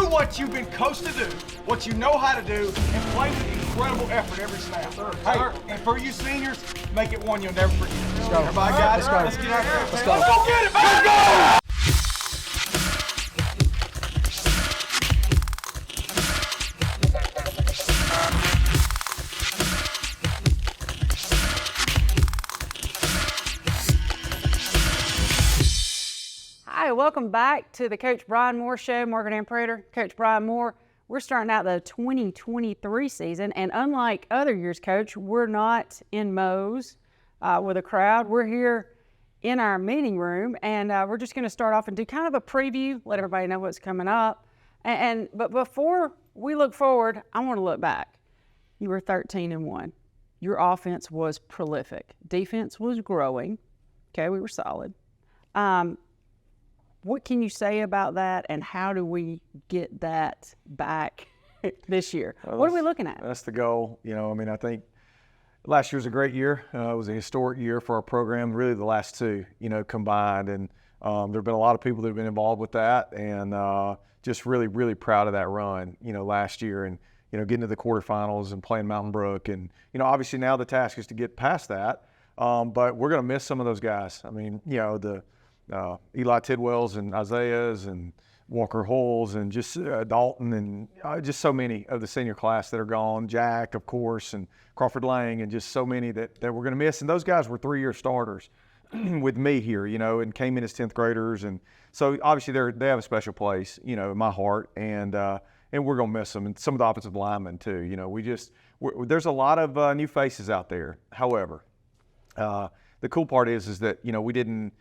what you've been coached to do, what you know how to do, and play with incredible effort every snap. And for you seniors, make it one you'll never forget. Let's go. Everybody got it? Let's go. Let's get out there. Let's go. Let's go get it, man. Let's go! Hi, welcome back to the Coach Brian Moore Show. Morgan and Prater, Coach Brian Moore. We're starting out the 2023 season, and unlike other years, Coach, we're not in Moe's with a crowd. We're here in our meeting room, and we're just going to start off and do kind of a preview, let everybody know what's coming up. But before we look forward, I want to look back. You were 13-1. Your offense was prolific. Defense was growing. Okay, we were solid. What can you say about that, and how do we get that back this year? Well, what are we looking at? That's the goal. I think last year was a great year. It was a historic year for our program, really the last two, combined. And there have been a lot of people that have been involved with that, and just really, really proud of that run, last year. And, getting to the quarterfinals and playing Mountain Brook. And, obviously now the task is to get past that. But we're going to miss some of those guys. The Eli Tidwells and Isaiahs and Walker Holes and just Dalton and just so many of the senior class that are gone. Jack, of course, and Crawford Lang, and just so many that we're going to miss. And those guys were 3-year starters with me here, and came in as 10th graders. And so obviously they have a special place, in my heart. And we're going to miss them. And some of the offensive linemen too. There's a lot of new faces out there. However, the cool part is that, we didn't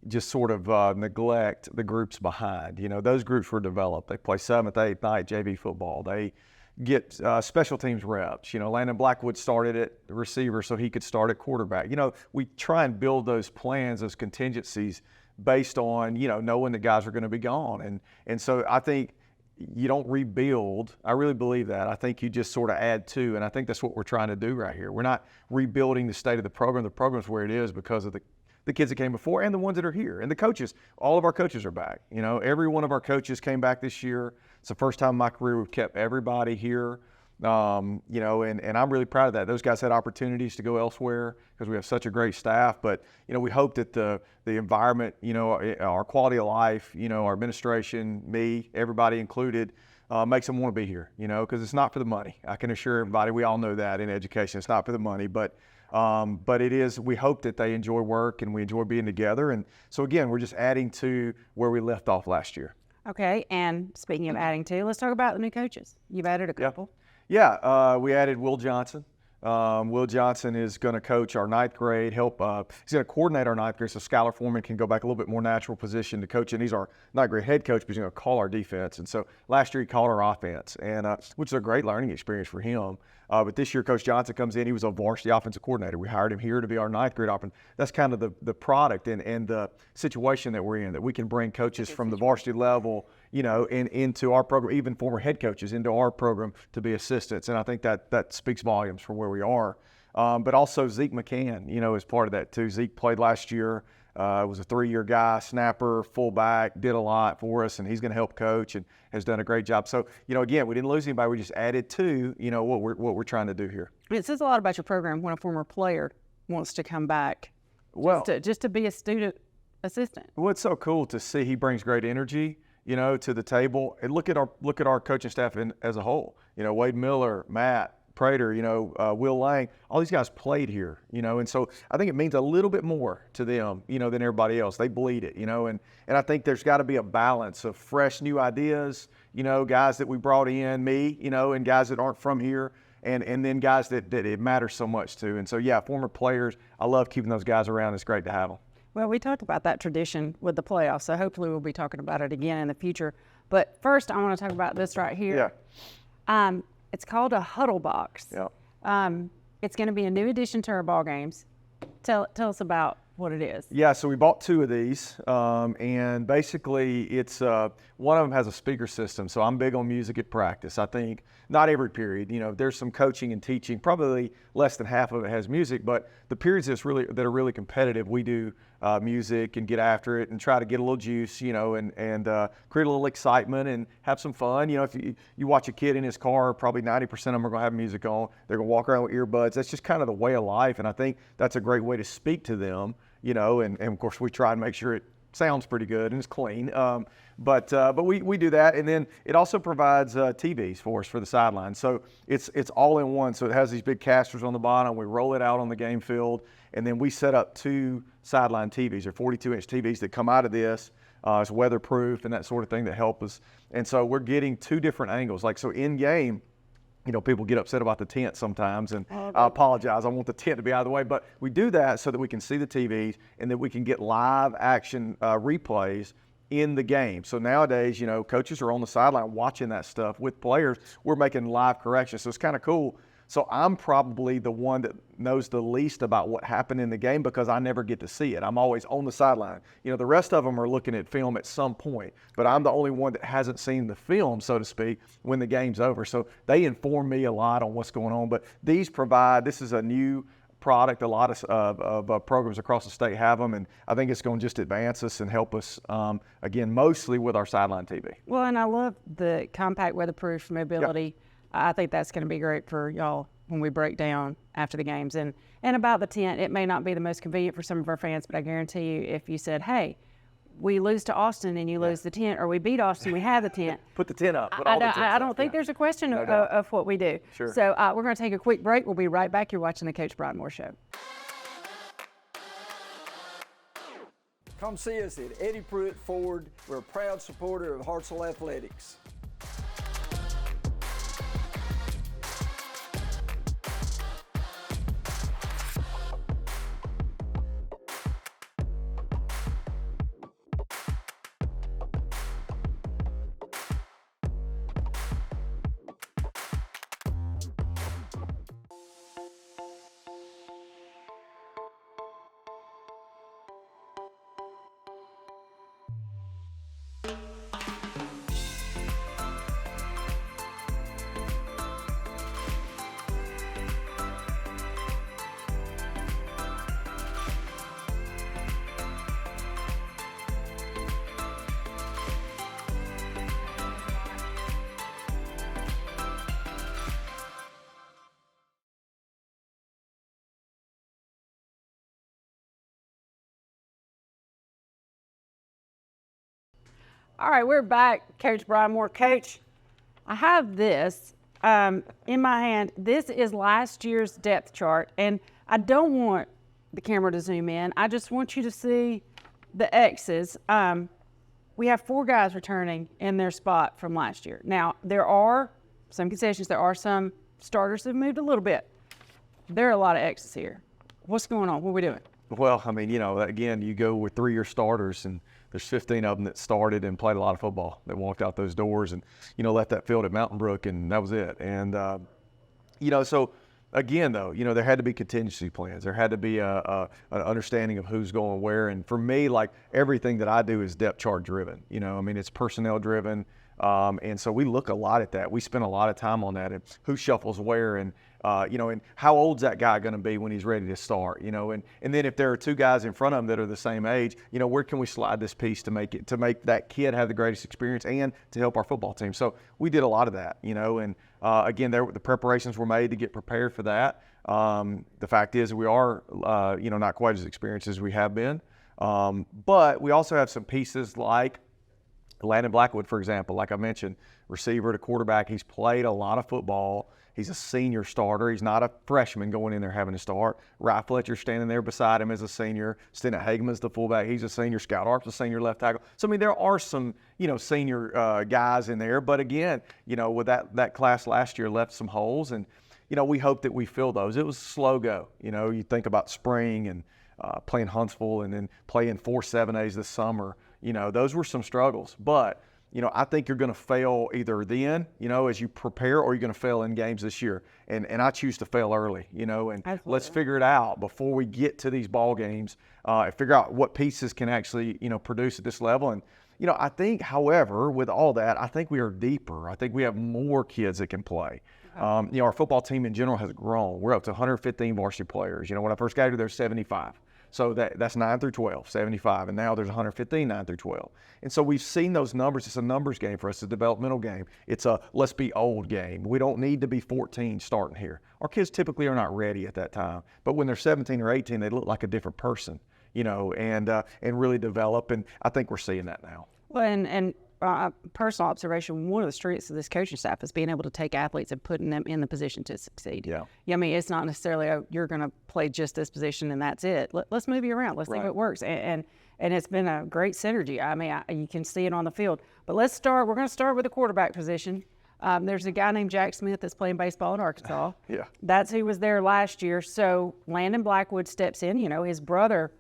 just sort of neglect the groups behind. Those groups were developed. They play 7th, 8th night JV football. They get special teams reps. Landon Blackwood started at receiver so he could start at quarterback. We try and build those plans, those contingencies based on, knowing that guys are going to be gone. And so I think you don't rebuild. I really believe that. I think you just sort of add to, and I think that's what we're trying to do right here. We're not rebuilding the state of the program. The program's where it is because of the kids that came before and the ones that are here. And the coaches, all of our coaches are back. Every one of our coaches came back this year. It's the first time in my career we've kept everybody here. And I'm really proud of that. Those guys had opportunities to go elsewhere because we have such a great staff. But, we hope that the environment, our quality of life, our administration, me, everybody included, makes them want to be here, because it's not for the money. I can assure everybody, we all know that in education, it's not for the money. But it is, we hope that they enjoy work and we enjoy being together. And so again, we're just adding to where we left off last year. Okay, and speaking of adding to, let's talk about the new coaches. You've added a couple. Yeah, we added Will Johnson. Will Johnson is going to coach our 9th grade, he's going to coordinate our 9th grade so Skylar Foreman can go back a little bit more natural position to coach. And he's our 9th grade head coach, but he's going to call our defense. And so last year he called our offense, and which is a great learning experience for him. But this year, Coach Johnson comes in. He was a varsity offensive coordinator. We hired him here to be our 9th grade offense. That's kind of the product and the situation that we're in, that we can bring coaches from the varsity level, into our program, even former head coaches into our program to be assistants. And I think that speaks volumes for where we are. But also Zeke McCann, is part of that too. Zeke played last year. Was a 3-year guy, snapper, fullback, did a lot for us, and he's going to help coach and has done a great job. So, again, we didn't lose anybody. We just added to, what we're trying to do here. It says a lot about your program when a former player wants to come back, just to be a student assistant. Well, it's so cool to see. He brings great energy, to the table. And look at our coaching staff as a whole. Wade Miller, Matt Prater, Will Lang, all these guys played here, and so I think it means a little bit more to them, than everybody else. They bleed it, and I think there's got to be a balance of fresh new ideas, guys that we brought in, me, and guys that aren't from here, and then guys that it matters so much to. And so, yeah, former players, I love keeping those guys around. It's great to have them. Well, we talked about that tradition with the playoffs, so hopefully we'll be talking about it again in the future. But first, I want to talk about this right here. Yeah. It's called a huddle box. Yeah. It's going to be a new addition to our ball games. Tell us about what it is. Yeah, so we bought 2 of these, and basically it's one of them has a speaker system. So I'm big on music at practice. I think not every period, there's some coaching and teaching. Probably less than half of it has music, but the periods that are really competitive, we do music and get after it and try to get a little juice, and create a little excitement and have some fun. If you watch a kid in his car, probably 90% of them are going to have music on. They're going to walk around with earbuds. That's just kind of the way of life, and I think that's a great way to speak to them, and of course we try and make sure it sounds pretty good and it's clean. But we do that, and then it also provides TVs for us for the sideline. So it's all in one. So it has these big casters on the bottom. We roll it out on the game field, and then we set up 2 sideline TVs. They're 42-inch TVs that come out of this. It's weatherproof and that sort of thing that help us. And so we're getting 2 different angles. Like, so in game, people get upset about the tent sometimes, and I apologize. I want the tent to be out of the way, but we do that so that we can see the TVs and that we can get live action replays in the game. So nowadays, coaches are on the sideline watching that stuff with players. We're making live corrections, so it's kind of cool. So I'm probably the one that knows the least about what happened in the game because I never get to see it. I'm always on the sideline. The rest of them are looking at film at some point, but I'm the only one that hasn't seen the film, so to speak, when the game's over. So they inform me a lot on what's going on. But this is a new product. A lot of programs across the state have them, and I think it's going to just advance us and help us, again, mostly with our sideline TV. Well, and I love the compact weatherproof mobility. Yeah. I think that's going to be great for y'all when we break down after the games. And about the tent, it may not be the most convenient for some of our fans, but I guarantee you, if you said, hey, we lose to Austin and you lose the tent, or we beat Austin, we have the tent. Put the tent up. I don't think there's a question of what we do. Sure. So we're going to take a quick break. We'll be right back. You're watching the Coach Brian Moore Show. Come see us at Eddie Pruitt Ford. We're a proud supporter of Hartselle Athletics. All right, we're back. Coach Brian Moore. Coach, I have this in my hand. This is last year's depth chart, and I don't want the camera to zoom in. I just want you to see the X's. We have 4 guys returning in their spot from last year. Now, there are some concessions. There are some starters that have moved a little bit. There are a lot of X's here. What's going on? What are we doing? Well, I mean, again, you go with 3-year starters, and there's 15 of them that started and played a lot of football, that walked out those doors and, left that field at Mountain Brook, and that was it. And, so again, though, there had to be contingency plans. There had to be an understanding of who's going where. And for me, like, everything that I do is depth chart driven. It's personnel driven. And so we look a lot at that. We spend a lot of time on that, and who shuffles where, and and how old's that guy going to be when he's ready to start, and then if there are 2 guys in front of him that are the same age, where can we slide this piece to make that kid have the greatest experience and to help our football team. So we did a lot of that, and again, the preparations were made to get prepared for that. The fact is we are, not quite as experienced as we have been, but we also have some pieces like Landon Blackwood, for example, like I mentioned, receiver to quarterback. He's played a lot of football. He's a senior starter. He's not a freshman going in there having to start. Rye Fletcher standing there beside him as a senior. Stennett Hageman's the fullback. He's a senior. Scout Arp's a senior left tackle. So, there are some, senior guys in there. But again, with that class last year left some holes. And, we hope that we fill those. It was a slow go. You think about spring and playing Huntsville and then playing 4 7As this summer. Those were some struggles. But I think you're going to fail either then, as you prepare, or you're going to fail in games this year. And I choose to fail early, and Absolutely. Let's figure it out before we get to these ball games, and figure out what pieces can actually, produce at this level. And, I think, however, with all that, I think we are deeper. I think we have more kids that can play. Okay. Our football team in general has grown. We're up to 115 varsity players. When I first got here, there were 75. So that's 9 through 12, 75. And now there's 115, 9 through 12. And so we've seen those numbers. It's a numbers game for us, a developmental game. It's a let's be old game. We don't need to be 14 starting here. Our kids typically are not ready at that time. But when they're 17 or 18, they look like a different person, and really develop. And I think we're seeing that now. Well, and personal observation, one of the strengths of this coaching staff is being able to take athletes and putting them in the position to succeed. Yeah. I mean, it's not necessarily, you're going to play just this position and that's it. Let's move you around. Let's see if it works. And it's been a great synergy. I mean, you can see it on the field. But we're going to start with the quarterback position. There's a guy named Jack Smith that's playing baseball in Arkansas. Yeah. That's who was there last year. So Landon Blackwood steps in. His brother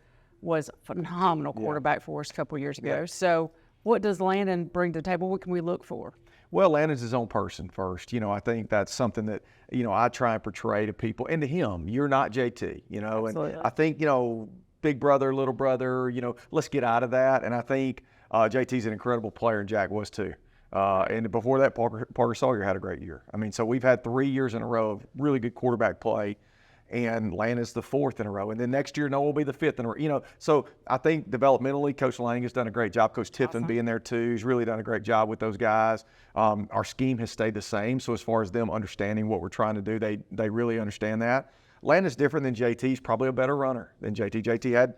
was a phenomenal quarterback for us a couple of years ago. Yeah. So what does Landon bring to the table? What can we look for? Well, Landon's his own person first. I think that's something that, I try and portray to people and to him. You're not JT, Absolutely. And I think, big brother, little brother, let's get out of that. And I think JT's an incredible player, and Jack was too. And before that, Parker Sawyer had a great year. I mean, so we've had 3 years in a row of really good quarterback play. And Landon's the 4th in a row. And then next year, Noah will be the 5th in a row. So I think developmentally, Coach Lang has done a great job. Coach Tiffin being there too, he's really done a great job with those guys. Our scheme has stayed the same. So as far as them understanding what we're trying to do, they really understand that. Landon's different than JT. He's probably a better runner than JT. JT had,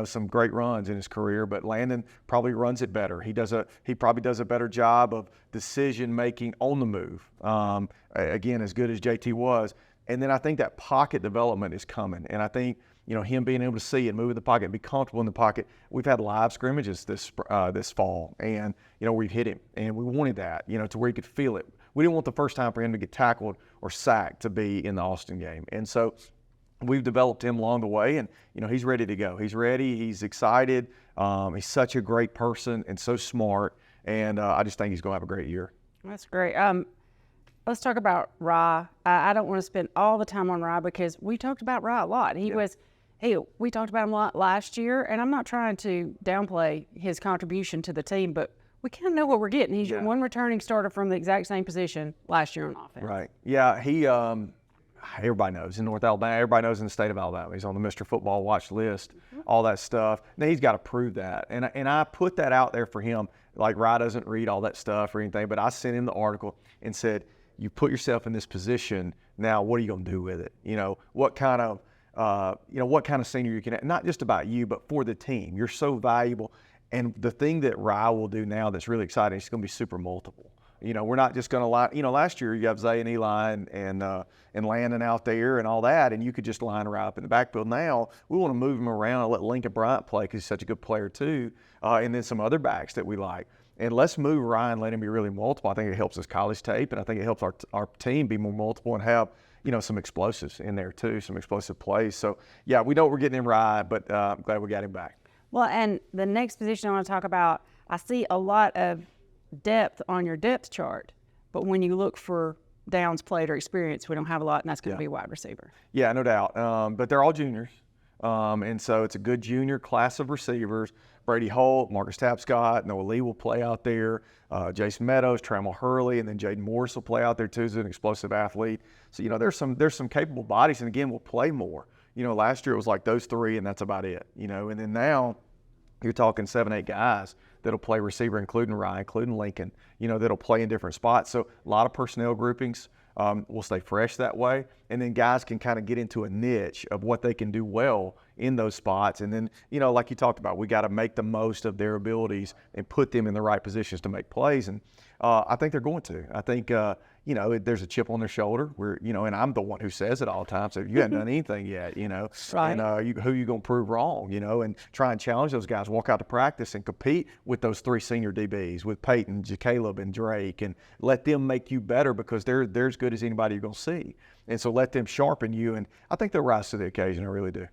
some great runs in his career, but Landon probably runs it better. He probably does a better job of decision making on the move. Again, as good as JT was. And then I think that pocket development is coming. And I think, him being able to see and move in the pocket and be comfortable in the pocket. We've had live scrimmages this fall, and, we've hit him. And we wanted that, to where he could feel it. We didn't want the first time for him to get tackled or sacked to be in the Austin game. And so we've developed him along the way, and, he's ready to go. He's ready. He's excited. He's such a great person and so smart. And I just think he's going to have a great year. That's great. Let's talk about Ra. I don't want to spend all the time on Ra because we talked about Ra a lot. We talked about him a lot last year, and I'm not trying to downplay his contribution to the team, but we kind of know what we're getting. He's your one returning starter from the exact same position last year on offense. Right. Yeah, he everybody knows in North Alabama. Everybody knows in the state of Alabama. He's on the Mr. Football watch list, all that stuff. Now, he's got to prove that. And I put that out there for him. Like, Ra doesn't read all that stuff or anything, but I sent him the article and said, you put yourself in this position. Now, what are you going to do with it? What kind of senior you can have, not just about you, but for the team. You're so valuable. And the thing that Ra will do now that's really exciting, it's going to be super multiple. We're not just going to line. Last year you have Zay and Eli and Landon out there and all that, and you could just line Ra up in the backfield. Now we want to move him around and let Lincoln Bryant play because he's such a good player too, and then some other backs that we like. And let's move Ryan, let him be really multiple. I think it helps his college tape, and I think it helps our team be more multiple and have, some explosives in there too, some explosive plays. So, yeah, we know we're getting him right, but I'm glad we got him back. Well, and the next position I want to talk about, I see a lot of depth on your depth chart, but when you look for downs played or experience, we don't have a lot, and that's going to be a wide receiver. Yeah, no doubt. But they're all juniors, and so it's a good junior class of receivers. Brady Holt, Marcus Tapscott, Noah Lee will play out there, Jason Meadows, Trammell Hurley, and then Jaden Morris will play out there too as an explosive athlete. So, there's some capable bodies, and again, we'll play more. Last year it was like those three, and that's about it, and then now you're talking 7, 8 guys that'll play receiver, including Ryan, including Lincoln, that'll play in different spots. So a lot of personnel groupings. We'll stay fresh that way. And then guys can kind of get into a niche of what they can do well in those spots. And then, like you talked about, we got to make the most of their abilities and put them in the right positions to make plays. And I think they're going to. I think, there's a chip on their shoulder. And I'm the one who says it all the time. So you haven't done anything yet, Right. And who you going to prove wrong, and try and challenge those guys, walk out to practice and compete with those 3 senior DBs, with Peyton, Caleb, and Drake, and let them make you better because they're as good as anybody you're going to see. And so let them sharpen you. And I think they'll rise to the occasion. I really do.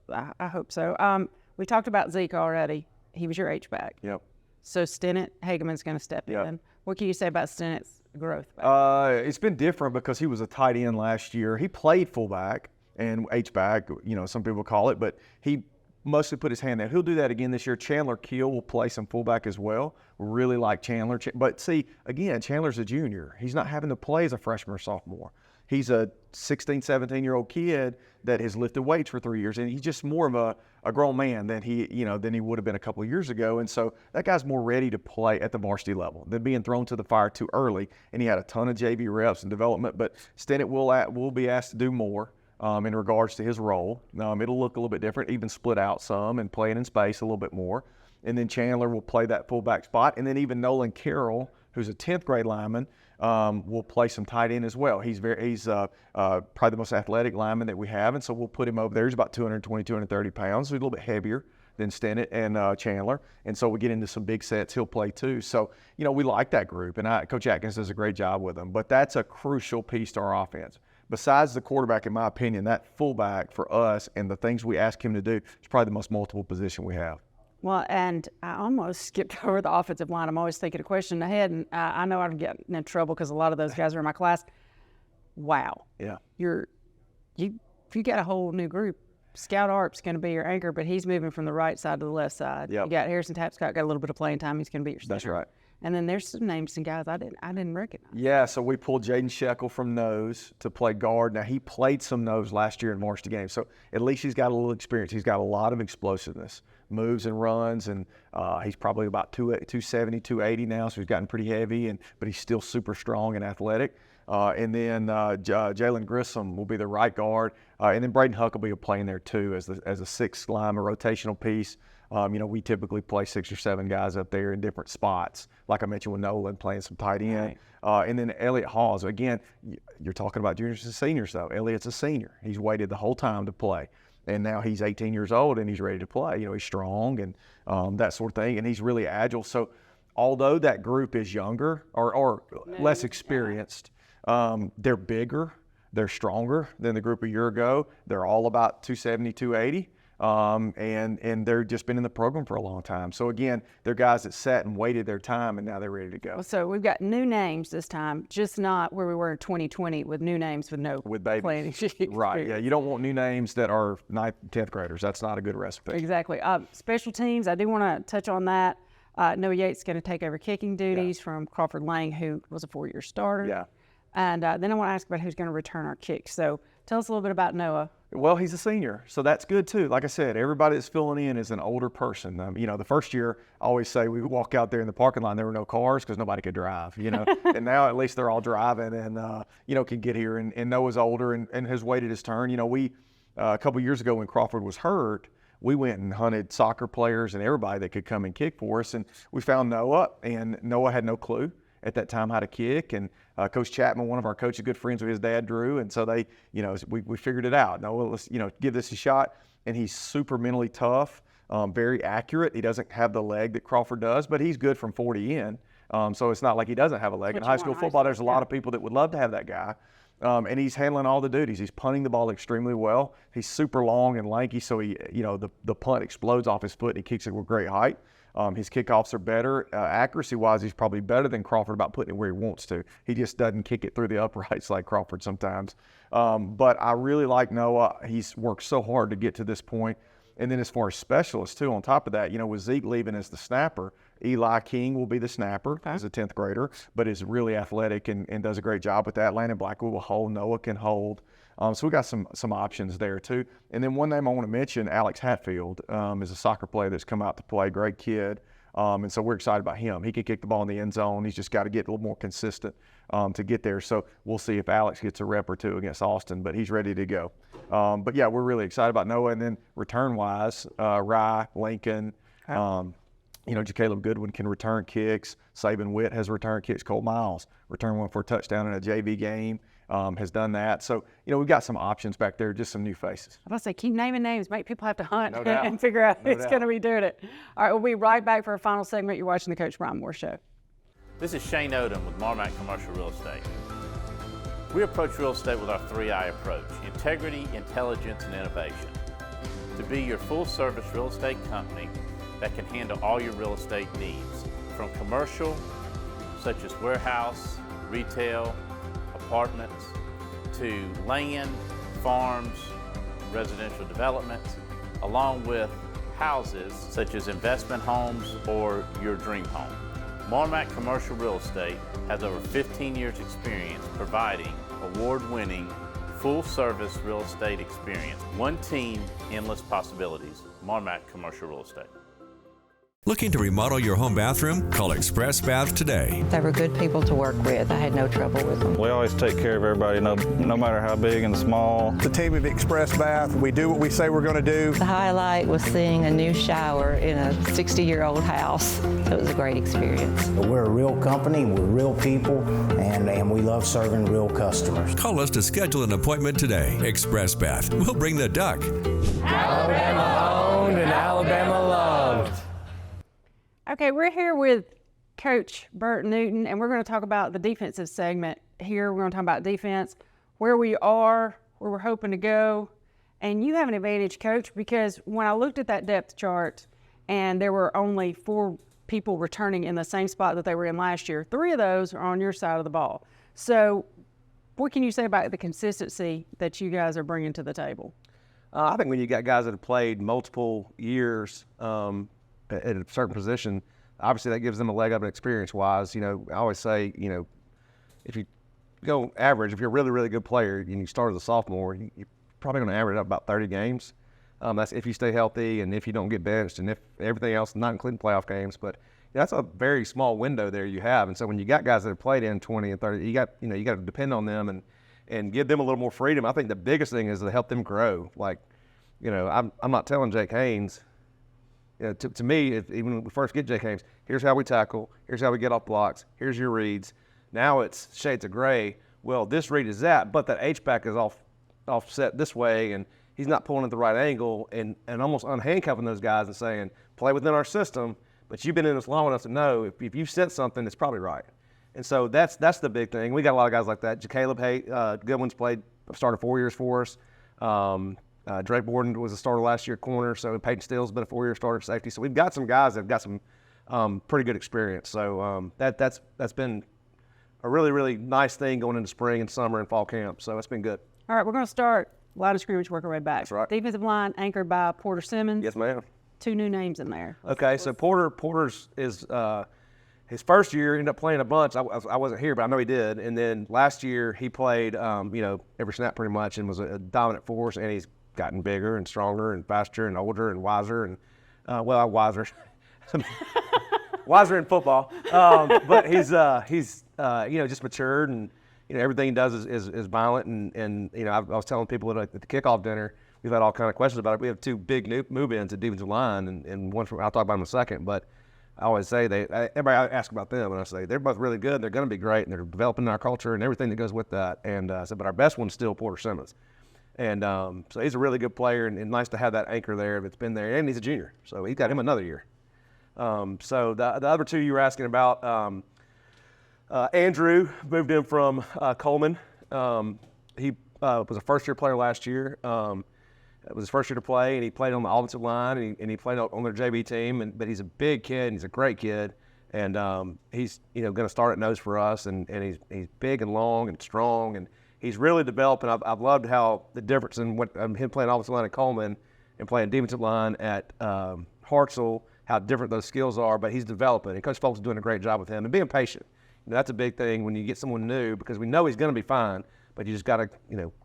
I hope so. We talked about Zeke already. He was your H-back. Yep. So Stennett Hageman's going to step in. What can you say about Stennett's growth? It's been different because he was a tight end last year. He played fullback and H-back, some people call it, but he mostly put his hand there. He'll do that again this year. Chandler Keel will play some fullback as well. Really like Chandler. But see, again, Chandler's a junior. He's not having to play as a freshman or sophomore. He's a 16, 17-year-old kid that has lifted weights for 3 years, and he's just more of a grown man than he would have been a couple of years ago. And so that guy's more ready to play at the varsity level than being thrown to the fire too early. And he had a ton of JV reps and development, but Stennett will be asked to do more in regards to his role. It'll look a little bit different, even split out some and playing in space a little bit more. And then Chandler will play that fullback spot. And then even Nolan Carroll, who's a 10th grade lineman, will play some tight end as well. He's probably the most athletic lineman that we have, and so we'll put him over there. He's about 220, 230 pounds, so he's a little bit heavier than Stennett and Chandler. And so we get into some big sets, he'll play too. So, we like that group, and Coach Atkins does a great job with them. But that's a crucial piece to our offense. Besides the quarterback, in my opinion, that fullback for us and the things we ask him to do is probably the most multiple position we have. Well, and I almost skipped over the offensive line. I'm always thinking a question ahead, and I know I'm getting in trouble because a lot of those guys are in my class. Wow. Yeah. You got a whole new group. Scout Arp's going to be your anchor, but he's moving from the right side to the left side. Yep. You got Harrison Tapscott, got a little bit of playing time. He's going to be your center. That's right. And then there's some names, some guys I didn't recognize. Yeah, so we pulled Jaden Shekel from nose to play guard. Now, he played some nose last year in varsity games, so at least he's got a little experience. He's got a lot of explosiveness, moves and runs, and he's probably about 270, 280 now, so he's gotten pretty heavy, but he's still super strong and athletic. And then Jalen Grissom will be the right guard, and then Braden Huck will be playing there too as a sixth lineman, rotational piece. We typically play 6 or 7 guys up there in different spots, like I mentioned with Nolan playing some tight end. Right. And then Elliott Hawes, again, you're talking about juniors and seniors though. Elliott's a senior. He's waited the whole time to play. And now he's 18 years old and he's ready to play. He's strong and that sort of thing, and he's really agile. So although that group is younger or less experienced, they're bigger, they're stronger than the group a year ago. They're all about 270, 280. And they've just been in the program for a long time. So again, they're guys that sat and waited their time, and now they're ready to go. So we've got new names this time, just not where we were in 2020 with new names with babies. playing experience. Right, yeah, you don't want new names that are 9th, 10th graders. That's not a good recipe. Exactly. Special teams, I do want to touch on that. Noah Yates is going to take over kicking duties from Crawford Lang, who was a 4-year starter. Yeah. And then I want to ask about who's going to return our kicks. So tell us a little bit about Noah. Well, he's a senior, so that's good too. Like I said, everybody that's filling in is an older person. The first year, I always say we walk out there in the parking lot, and there were no cars because nobody could drive, And now at least they're all driving and, can get here. And Noah's older and has waited his turn. We, a couple years ago when Crawford was hurt, we went and hunted soccer players and everybody that could come and kick for us. And we found Noah, and Noah had no clue at that time how to kick, and Coach Chapman, one of our coaches, good friends with his dad Drew, and so they, we figured it out. No, let's give this a shot. And he's super mentally tough, very accurate. He doesn't have the leg that Crawford does, but he's good from 40 in. So it's not like he doesn't have a leg. In high school football, there's a lot of people that would love to have that guy. And he's handling all the duties. He's punting the ball extremely well. He's super long and lanky, so he, the punt explodes off his foot and he kicks it with great height. His kickoffs are better. Accuracy-wise, he's probably better than Crawford about putting it where he wants to. He just doesn't kick it through the uprights like Crawford sometimes. But I really like Noah. He's worked so hard to get to this point. And then as far as specialists, too, on top of that, with Zeke leaving as the snapper, Eli King will be the snapper as a 10th grader, but is really athletic and does a great job with that. Landon Blackwood will hold. Noah can hold. So we got some options there too. And then one name I want to mention, Alex Hatfield, is a soccer player that's come out to play, great kid. And so we're excited about him. He can kick the ball in the end zone. He's just got to get a little more consistent to get there. So we'll see if Alex gets a rep or two against Austin, but he's ready to go. But yeah, we're really excited about Noah. And then return-wise, Rye, Lincoln, Jacaleb Goodwin can return kicks. Saban Witt has returned kicks. Cole Miles returned one for a touchdown in a JV game. Has done that. So, we've got some options back there, just some new faces. I was about to say, keep naming names, make people have to hunt No and figure out No who's doubt. going to be doing it. All right, we'll be right back for a final segment. You're watching the Coach Brian Moore Show. This is Shane Odom with Marmac Commercial Real Estate. We approach real estate with our 3I approach: integrity, intelligence, and innovation. To be your full-service real estate company that can handle all your real estate needs, from commercial, such as warehouse, retail, apartments, to land, farms, residential developments, along with houses such as investment homes or your dream home. Marmac Commercial Real Estate has over 15 years experience providing award-winning full-service real estate experience. One team, endless possibilities. Marmac Commercial Real Estate. Looking to remodel your home bathroom? Call Express Bath today. They were good people to work with. I had no trouble with them. We always take care of everybody, no matter how big and small. The team at Express Bath, we do what we say we're going to do. The highlight was seeing a new shower in a 60-year-old house. It was a great experience. We're a real company, we're real people, and we love serving real customers. Call us to schedule an appointment today. Express Bath. We'll bring the duck. Alabama owned and Alabama loved. Okay, we're here with Coach Bert Newton, and we're going to talk about the defensive segment here. We're going to talk about defense, where we are, where we're hoping to go. And you have an advantage, Coach, because when I looked at that depth chart and there were only 4 people returning in the same spot that they were in last year, 3 of those are on your side of the ball. So what can you say about the consistency that you guys are bringing to the table? I think when you got guys that have played multiple years at a certain position, obviously that gives them a leg up experience-wise. I always say, if you go average, if you're a really, really good player and you start as a sophomore, you're probably going to average up about 30 games. That's if you stay healthy and if you don't get benched and if everything else, not including playoff games. But that's a very small window there you have. And so when you got guys that have played in 20 and 30, you got to depend on them and give them a little more freedom. I think the biggest thing is to help them grow. Like, I'm not telling Jake Haynes, to me, even when we first get Jake Haynes, here's how we tackle, here's how we get off blocks, here's your reads. Now it's shades of gray. Well, this read is that, but that H-back is offset this way, and he's not pulling at the right angle, and almost unhandcuffing those guys and saying, play within our system, but you've been in this long enough to know if you sense something, it's probably right. And so that's the big thing. We got a lot of guys like that. Caleb Goodwin's started 4 years for us. Drake Borden was a starter last year at corner, so Peyton Steele's been a 4-year starter at safety. So we've got some guys that have got some pretty good experience. So that's been a really, really nice thing going into spring and summer and fall camp. So it's been good. All right, we're going to start line of scrimmage, work our way back. That's right. Defensive line anchored by Porter Simmons. Yes, ma'am. 2 new names in there. Okay, so Porter's is his first year ended up playing a bunch. I wasn't here, but I know he did. And then last year he played every snap pretty much and was a dominant force, and he's gotten bigger and stronger and faster and older and wiser and wiser wiser in football, but he's just matured, and everything he does is violent, and I was telling people at the kickoff dinner, we've had all kind of questions about it. We have 2 big move-ins at defensive line, and one from, I'll talk about them in a second, but I always say everybody asks about them, and I say they're both really good, they're going to be great, and they're developing our culture and everything that goes with that. And but our best one's still Porter Simmons. And so he's a really good player, and nice to have that anchor there that's been there. And he's a junior, so he's got him another year. So the other 2 you were asking about, Andrew moved in from Coleman. He was a first-year player last year. It was his first year to play, and he played on the offensive line, and he played on their JV team. But he's a big kid, and he's a great kid. And he's going to start at nose for us, and he's big and long and strong, and he's really developing. I've loved how the difference in what him playing offensive line at Coleman and playing defensive line at Hartselle, how different those skills are. But he's developing, and Coach Folks is doing a great job with him and being patient. That's a big thing when you get someone new, because we know he's going to be fine, but you just got to,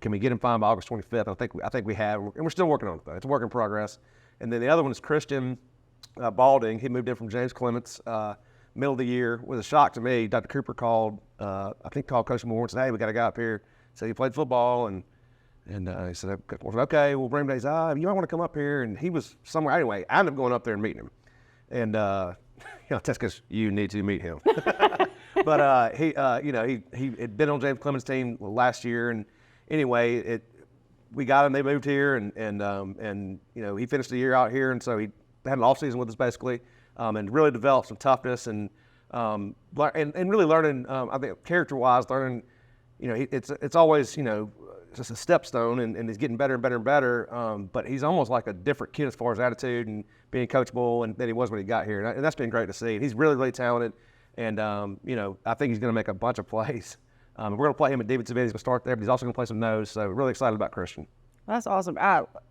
can we get him fine by August 25th? I think we have, and we're still working on it, though. It's a work in progress. And then the other one is Christian Balding. He moved in from James Clements middle of the year. Was a shock to me. Dr. Cooper called Coach Moore and said, hey, we got a guy up here. So he played football, and he said, okay, we'll bring him. He said, you might want to come up here. And he was somewhere. Anyway, I ended up going up there and meeting him. And, that's because you need to meet him. But he had been on James Clemens' team last year. And anyway, we got him. They moved here, and he finished the year out here. And so he had an off season with us basically, and really developed some toughness and really learning. I think character-wise, learning. It's always just a stepstone, and he's getting better and better and better. But he's almost like a different kid as far as attitude and being coachable than he was when he got here, and that's been great to see. He's really, really talented, and I think he's going to make a bunch of plays. We're going to play him at defensive end. He's going to start there, but he's also going to play some nose. So really excited about Christian. That's awesome.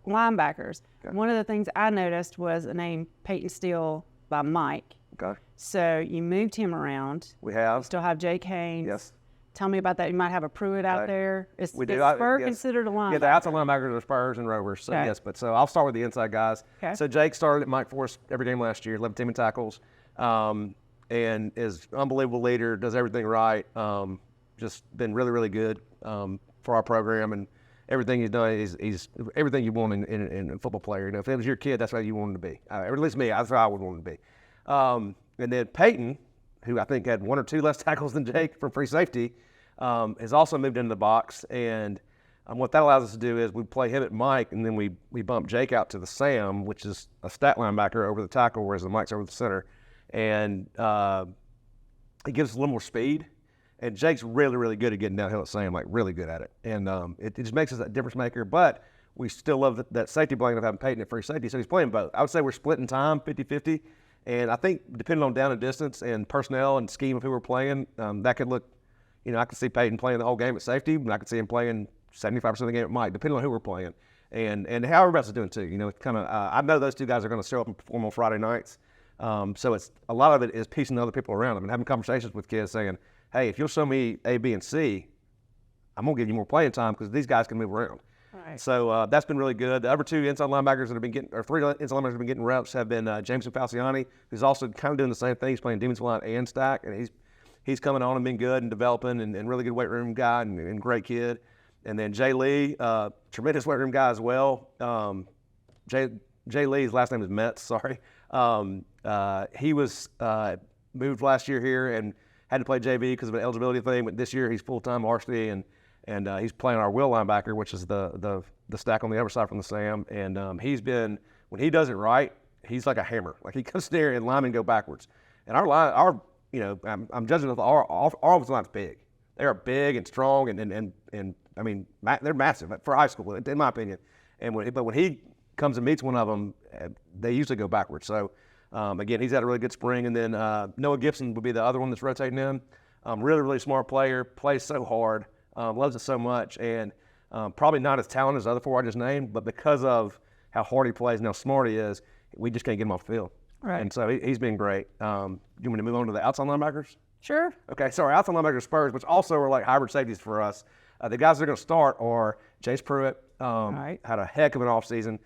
Linebackers. Okay. One of the things I noticed was a name Peyton Steele by Mike. Okay. So you moved him around. We have. You still have Jake Haynes. Yes. Tell me about that. You might have a Pruitt out there. Is We do. Spur Yes. considered a linebacker? Yeah, the outside linebackers are Spurs and Rovers. So Okay. yes, but so I'll start with the inside guys. Okay. So Jake started at Mike Force every game last year, led the team in tackles, and is an unbelievable leader. Does everything right. Just been really, really good for our program, and everything he's done he's everything you want in a football player. You know, if it was your kid, that's how you want him to be. Or at least me, that's how I would want him to be. And then Peyton, who I think had 1 or 2 less tackles than Jake from free safety, has also moved into the box. And what that allows us to do is we play him at Mike, and then we bump Jake out to the Sam, which is a stat linebacker over the tackle, whereas the Mike's over the center. And it gives us a little more speed. And Jake's really, really good at getting downhill at Sam, like really good at it. And it just makes us a difference maker. But we still love that safety blanket of having Peyton at free safety. So he's playing both. I would say we're splitting time 50-50. And I think depending on down and distance and personnel and scheme of who we're playing, that could look, I could see Peyton playing the whole game at safety, and I could see him playing 75% of the game at Mike, depending on who we're playing. And how everybody else is doing too. It's kind of, I know those two guys are going to show up and perform on Friday nights. So it's a lot of it is piecing other people around them and having conversations with kids saying, hey, if you'll show me A, B, and C, I'm going to give you more playing time because these guys can move around. Right. So that's been really good. The other 2 inside linebackers that have been getting, or 3 inside linebackers that have been getting reps have been Jameson Falciani, who's also kind of doing the same thing. He's playing defensive line and stack, and he's coming on and been good and developing and really good weight room guy and great kid. And then Jay Lee, tremendous weight room guy as well. Jay Lee's last name is Metz, sorry. He was moved last year here and had to play JV because of an eligibility thing, but this year he's full-time varsity and he's playing our will linebacker, which is the stack on the other side from the Sam. And he's been, when he does it right, he's like a hammer. Like he comes there and linemen go backwards. And our line, I'm judging our offensive line's big. They are big and strong and I mean they're massive for high school in my opinion. But when he comes and meets one of them, they usually go backwards. So again, he's had a really good spring. And then Noah Gibson would be the other one that's rotating in. Really, really smart player, plays so hard, loves it so much, and probably not as talented as the other 4 I just named, but because of how hard he plays and how smart he is, we just can't get him off the field. Right. And so he's been great. Do you want me to move on to the outside linebackers? Sure. Okay, so our outside linebackers Spurs, which also are like hybrid safeties for us. The guys that are going to start are Jace Pruitt, had a heck of an offseason.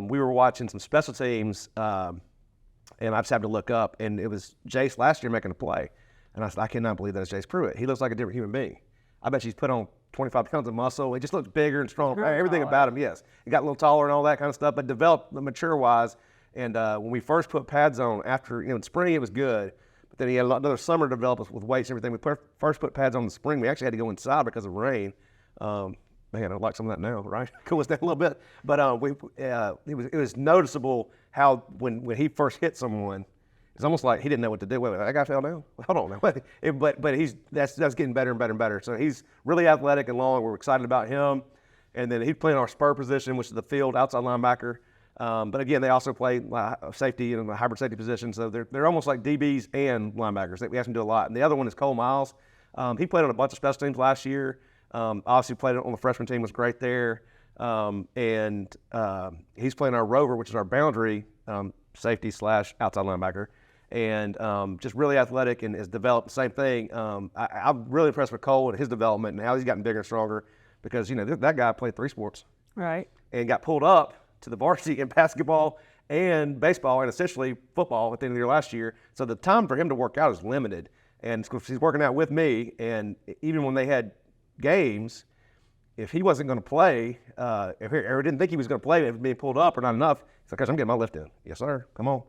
We were watching some special teams, and I just had to look up, and it was Jace last year making a play. And I said, I cannot believe that it's Jace Pruitt. He looks like a different human being. I bet he's put on 25 pounds of muscle. He just looks bigger and stronger. Everything about him, yes. He got a little taller and all that kind of stuff, but developed mature-wise. And when we first put pads on after, in spring it was good, but then he had another summer to develop with weights and everything. We first put pads on in the spring. We actually had to go inside because of rain. Man, I'd like some of that now, right? Cool us down a little bit. But it was noticeable how when he first hit someone, it's almost like he didn't know what to do. Wait, that guy fell down? Hold on now. But that's getting better and better and better. So he's really athletic and long. We're excited about him. And then he's playing our spur position, which is the field outside linebacker. But again, they also play safety and a hybrid safety position. So they're almost like DBs and linebackers. We have to do a lot. And the other one is Cole Miles. He played on a bunch of special teams last year. Obviously played on the freshman team, was great there. And he's playing our rover, which is our boundary safety / outside linebacker. And just really athletic and has developed the same thing. I'm really impressed with Cole and his development and how he's gotten bigger and stronger because, that guy played 3 sports. Right. And got pulled up to the varsity in basketball and baseball and essentially football at the end of the year last year. So the time for him to work out is limited. And he's working out with me. And even when they had games, if he wasn't going to play, if he didn't think he was going to play, if being pulled up or not enough, he's like, I'm getting my lift in. Yes, sir. Come on.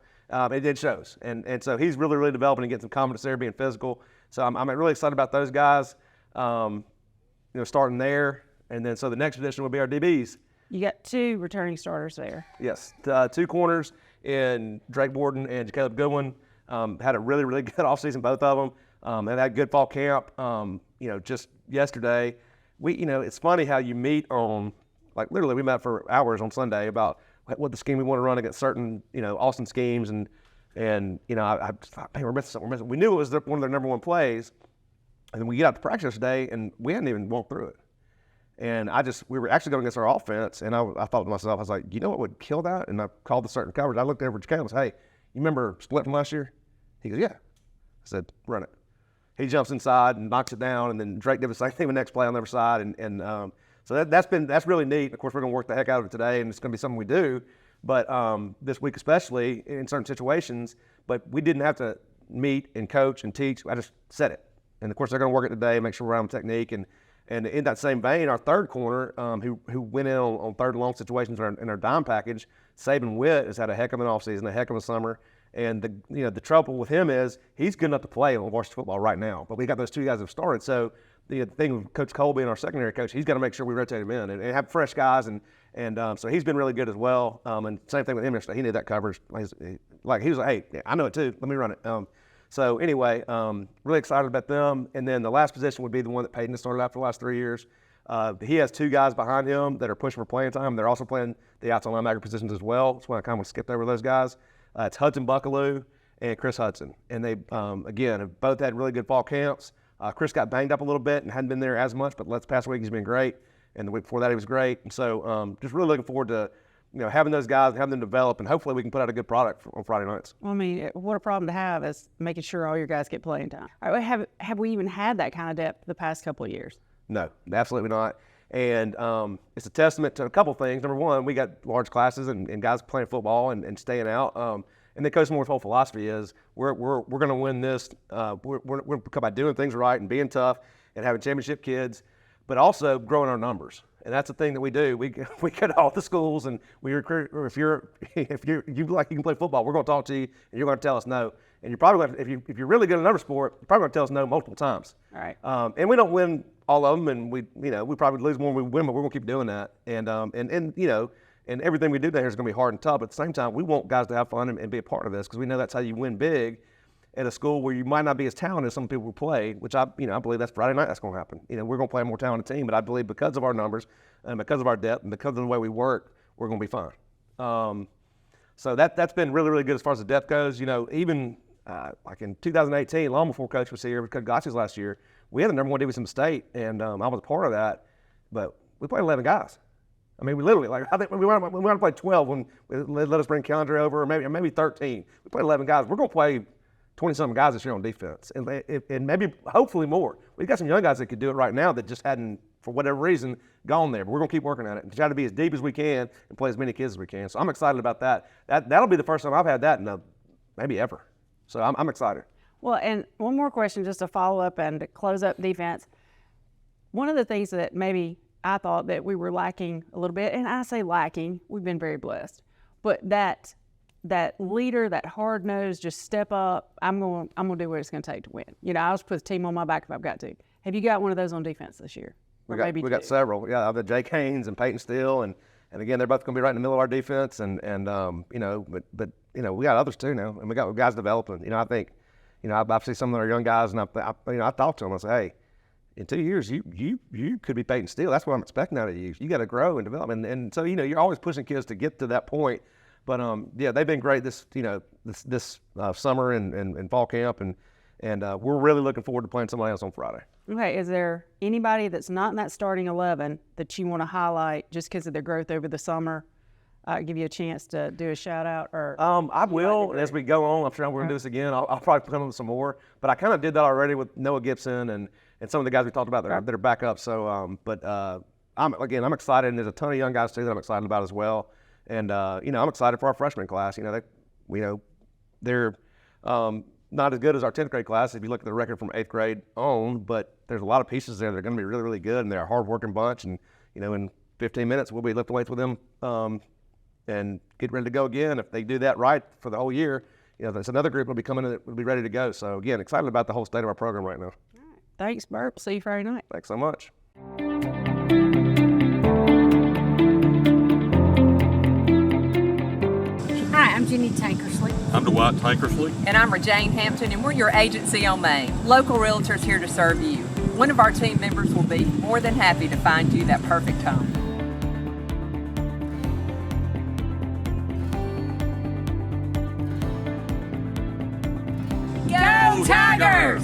It shows. And so he's really, really developing and getting some confidence there, being physical. So I'm really excited about those guys, starting there. And then so the next edition will be our DBs. You got 2 returning starters there. Yes, 2 corners in Drake Borden and Caleb Goodwin. Had a really, really good offseason, both of them. They had a good fall camp. Just yesterday, it's funny how you meet on, like literally we met for hours on Sunday about what the scheme we want to run against certain, Austin schemes. And I thought, hey, we're missing something. We knew it was one of their number 1 plays. And then we get out to practice today and we hadn't even walked through it. And we were actually going against our offense, and I thought to myself, I was like, you know what would kill that? And I called the certain coverage. I looked over at Caleb and said, hey, you remember split from last year? He goes, yeah. I said, run it. he jumps inside and knocks it down, and then Drake did the same thing the next play on the other side, so that's really neat. Of course, we're going to work the heck out of it today, and it's going to be something we do. But this week especially in certain situations, but we didn't have to meet and coach and teach. I just said it, and of course they're going to work it today, make sure we're on technique, and in that same vein, our third corner, who went in on third and long situations in our dime package, Saban Witt has had a heck of an offseason, a heck of a summer. And the trouble with him is he's good enough to play on varsity football right now. But we got those two guys that have started. So the thing with Coach Colby and our secondary coach, he's got to make sure we rotate him in and have fresh guys. And so he's been really good as well. And same thing with him yesterday. He needed that coverage. He was like, hey, I know it too. Let me run it. So anyway, really excited about them. And then the last position would be the one that Peyton has started after the last 3 years. He has two guys behind him that are pushing for playing time. They're also playing the outside linebacker positions as well. That's why I kind of skipped over those guys. It's Hudson Buckaloo and Chris Hudson. And they, again, have both had really good fall camps. Chris got banged up a little bit and hadn't been there as much, but last past week he's been great. And the week before that he was great. And so just really looking forward to having those guys, having them develop, and hopefully we can put out a good product on Friday nights. Well, I mean, what a problem to have is making sure all your guys get playing time. All right, have we even had that kind of depth the past couple of years? No, absolutely not. And it's a testament to a couple things. Number one, we got large classes and guys playing football and staying out. And the Coach Moore's whole philosophy is we're going to win this. We're by doing things right and being tough and having championship kids, but also growing our numbers. And that's the thing that we do. We go to all the schools and we recruit. Or if you like you can play football, we're going to talk to you and you're going to tell us no. And you're probably going to, if you're really good at another sport, you're probably going to tell us no multiple times. All right. And we don't win all of them, and we probably lose more than we win, but we're going to keep doing that. And everything we do down here is going to be hard and tough. But at the same time, we want guys to have fun and be a part of this because we know that's how you win big at a school where you might not be as talented as some people who play, which I believe that's Friday night that's going to happen. We're going to play a more talented team, but I believe because of our numbers and because of our depth and because of the way we work, we're going to be fine. So that's been really, really good as far as the depth goes. Even like in 2018, long before Coach was here, Coach Gotch's last year, we had the number one defense in the state, and I was a part of that. But we played 11 guys. I mean, we literally, I think we want to play 12 when they let us bring Keandre over, or maybe 13. We played 11 guys. We're going to play 20-something guys this year on defense, and maybe hopefully more. We've got some young guys that could do it right now that just hadn't, for whatever reason, gone there. But we're going to keep working at it and try to be as deep as we can and play as many kids as we can. So I'm excited about that. That'll be the first time I've had that in maybe ever. So I'm excited. Well, and one more question just to follow up and to close up defense. One of the things that maybe I thought that we were lacking a little bit, and I say lacking, we've been very blessed, but that leader, that hard nose, just step up. I'm going to do what it's going to take to win. I was put the team on my back if I've got to. Have you got one of those on defense this year? We got several. Yeah, I've got Jake Haynes and Peyton Steele, and again, they're both going to be right in the middle of our defense, but we got others too now, and we got guys developing. I think, I see some of our young guys, and I talk to them. I say, hey, in 2 years, you could be Peyton Steele. That's what I'm expecting out of you. You got to grow and develop, and so you're always pushing kids to get to that point. But they've been great this summer and fall camp, and we're really looking forward to playing somebody else on Friday. Okay, is there anybody that's not in that starting 11 that you want to highlight just because of their growth over the summer? Give you a chance to do a shout out, or I will, and as we go on, I'm sure we're gonna do this again. I'll probably come up with some more, but I kind of did that already with Noah Gibson and some of the guys we talked about that are back up. So, I'm excited, and there's a ton of young guys too that I'm excited about as well. And I'm excited for our freshman class. They're not as good as our 10th grade class if you look at the record from 8th grade on, but there's a lot of pieces there that are going to be really, really good, and they're a hard-working bunch. And in 15 minutes we'll be lifting weights with them and get ready to go again. If they do that right for the whole year, there's another group will be coming in that will be ready to go. So again, excited about the whole state of our program right now. All right. Thanks, Bert. See you Friday night. Thanks so much. Hi, I'm Jenny Tankersley. I'm Dwight Tankersley. And I'm Rejane Hampton, and we're your agency on Main. Local realtors here to serve you. One of our team members will be more than happy to find you that perfect home. Go Tigers!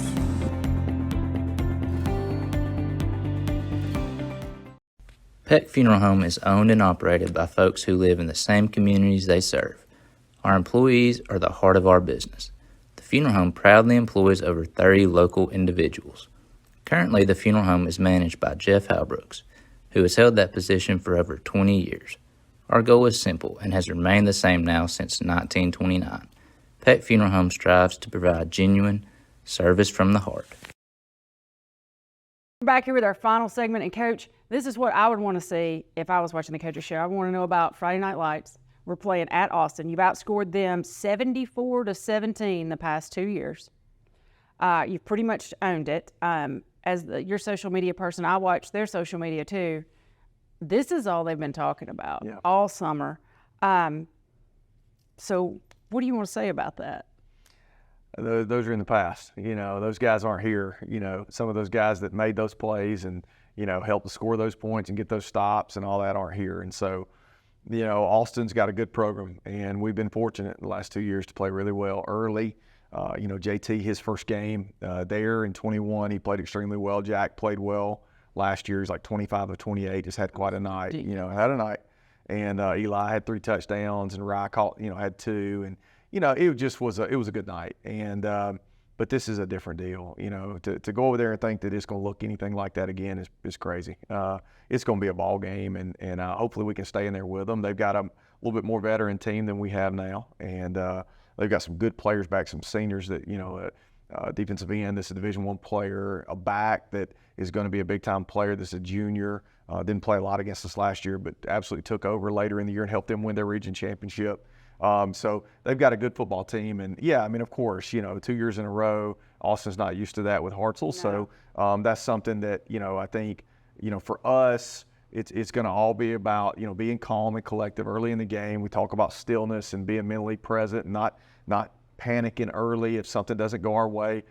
Peck Funeral Home is owned and operated by folks who live in the same communities they serve. Our employees are the heart of our business. The funeral home proudly employs over 30 local individuals. Currently, the funeral home is managed by Jeff Halbrooks, who has held that position for over 20 years. Our goal is simple and has remained the same now since 1929. Peck Funeral Home strives to provide genuine service from the heart. We're back here with our final segment, and Coach, this is what I would want to see if I was watching the Coaches Show. I want to know about Friday Night Lights. We're playing at Austin. You've outscored them 74-17 the past 2 years. You've pretty much owned it. As your social media person, I watch their social media too. This is all they've been talking about all summer. So what do you want to say about that? Those are in the past. Those guys aren't here. Some of those guys that made those plays and, helped to score those points and get those stops and all that aren't here. And so, Austin's got a good program, and we've been fortunate in the last 2 years to play really well early. JT, his first game there in 21, he played extremely well. Jack played well last year. He's like 25 of 28, just had quite a night, had a night. And Eli had 3 touchdowns, and Rye had 2. And, it just was it was a good night. And but this is a different deal. To go over there and think that it's going to look anything like that again is crazy. It's going to be a ball game, and hopefully we can stay in there with them. They've got a little bit more veteran team than we have now, and they've got some good players back, some seniors that, defensive end, this is a Division I player, a back that is going to be a big-time player. This is a junior. Didn't play a lot against us last year, but absolutely took over later in the year and helped them win their region championship. So they've got a good football team. And, of course, 2 years in a row, Austin's not used to that with Hartselle. No. So that's something that, I think, for us, it's going to all be about, being calm and collective early in the game. We talk about stillness and being mentally present and not panicking early if something doesn't go our way.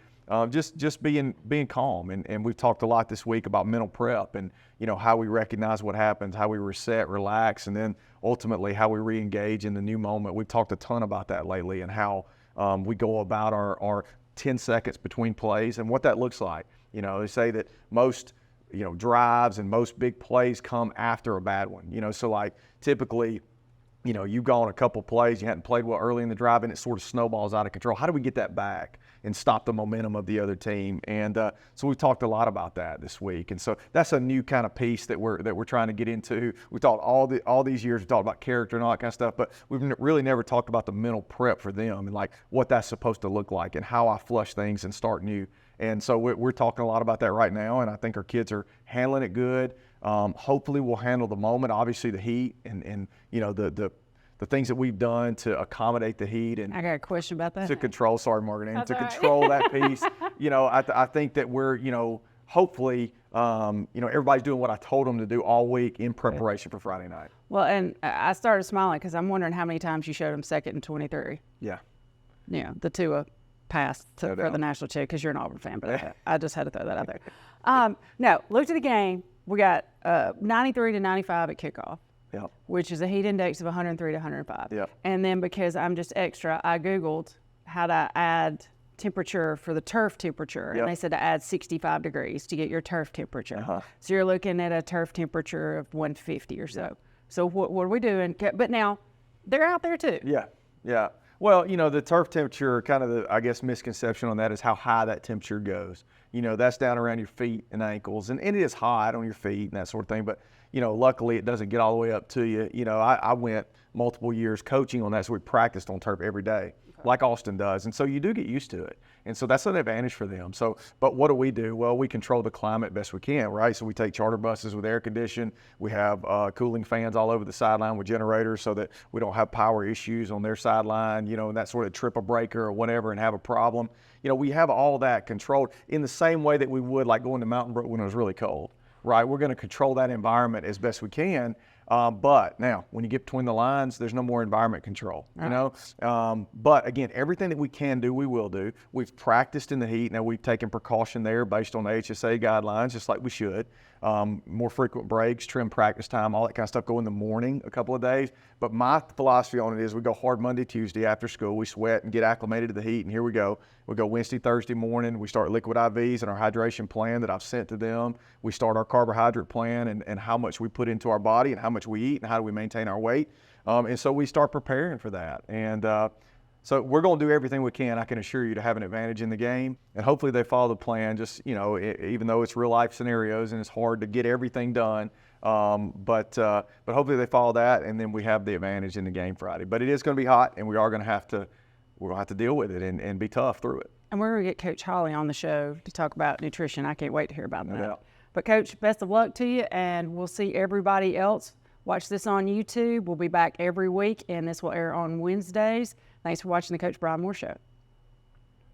Just being calm. And we've talked a lot this week about mental prep and, how we recognize what happens, how we reset, relax, and then ultimately how we re-engage in the new moment. We've talked a ton about that lately and how we go about our 10 seconds between plays and what that looks like. They say that most drives and most big plays come after a bad one. So like typically, you've gone a couple plays, you hadn't played well early in the drive, and it sort of snowballs out of control. How do we get that back and stop the momentum of the other team? And so we've talked a lot about that this week. And so that's a new kind of piece that we're trying to get into. We talked all these years, we talked about character and all that kind of stuff, but we've really never talked about the mental prep for them and like what that's supposed to look like and how I flush things and start new. And so we're talking a lot about that right now, and I think our kids are handling it good. Hopefully we'll handle the moment, obviously the heat and the things that we've done to accommodate the heat. And I got a question about that. To control, sorry, Margaret, and to control that piece. I think that we're, hopefully, everybody's doing what I told them to do all week in preparation for Friday night. Well, and I started smiling because I'm wondering how many times you showed them 2nd and 23. Yeah. The two passed for the national chair because you're an Auburn fan, but I just had to throw that out there. No, looked at the game. We got 93 to 95 at kickoff. Yep. Which is a heat index of 103 to 105. Yep. And then because I'm just extra, I Googled how to add temperature for the turf temperature. Yep. And they said to add 65 degrees to get your turf temperature. Uh-huh. So you're looking at a turf temperature of 150 or so. Yep. So what are we doing? But now they're out there too. Yeah. Well, the turf temperature, kind of the, I guess, misconception on that is how high that temperature goes. That's down around your feet and ankles, and it is hot on your feet and that sort of thing. But, luckily it doesn't get all the way up to you. I went multiple years coaching on that, so we practiced on turf every day, like Austin does. And so you do get used to it. And so that's an advantage for them. So, but what do? Well, we control the climate best we can, right? So we take charter buses with air condition. We have cooling fans all over the sideline with generators so that we don't have power issues on their sideline, and that sort of trip a breaker or whatever and have a problem. We have all that controlled in the same way that we would like going to Mountain Brook when it was really cold, right? We're going to control that environment as best we can. But now, when you get between the lines, there's no more environment control, But again, everything that we can do, we will do. We've practiced in the heat. Now, we've taken precaution there based on the HSA guidelines, just like we should. More frequent breaks, trim practice time, all that kind of stuff go in the morning a couple of days. But my philosophy on it is we go hard Monday, Tuesday after school. We sweat and get acclimated to the heat, and here we go. We go Wednesday, Thursday morning. We start liquid IVs and our hydration plan that I've sent to them. We start our carbohydrate plan and how much we put into our body and how much we eat and how do we maintain our weight. And so we start preparing for that. And So we're going to do everything we can, I can assure you, to have an advantage in the game. And hopefully they follow the plan, just, you know, even though it's real life scenarios and it's hard to get everything done. But hopefully they follow that, and then we have the advantage in the game Friday. But it is going to be hot, and we're going to have to deal with it and be tough through it. And we're going to get Coach Holly on the show to talk about nutrition. I can't wait to hear about that. doubt. But Coach, best of luck to you, and we'll see everybody else. Watch this on YouTube. We'll be back every week, and this will air on Wednesdays. Thanks for watching the Coach Brian Moore Show.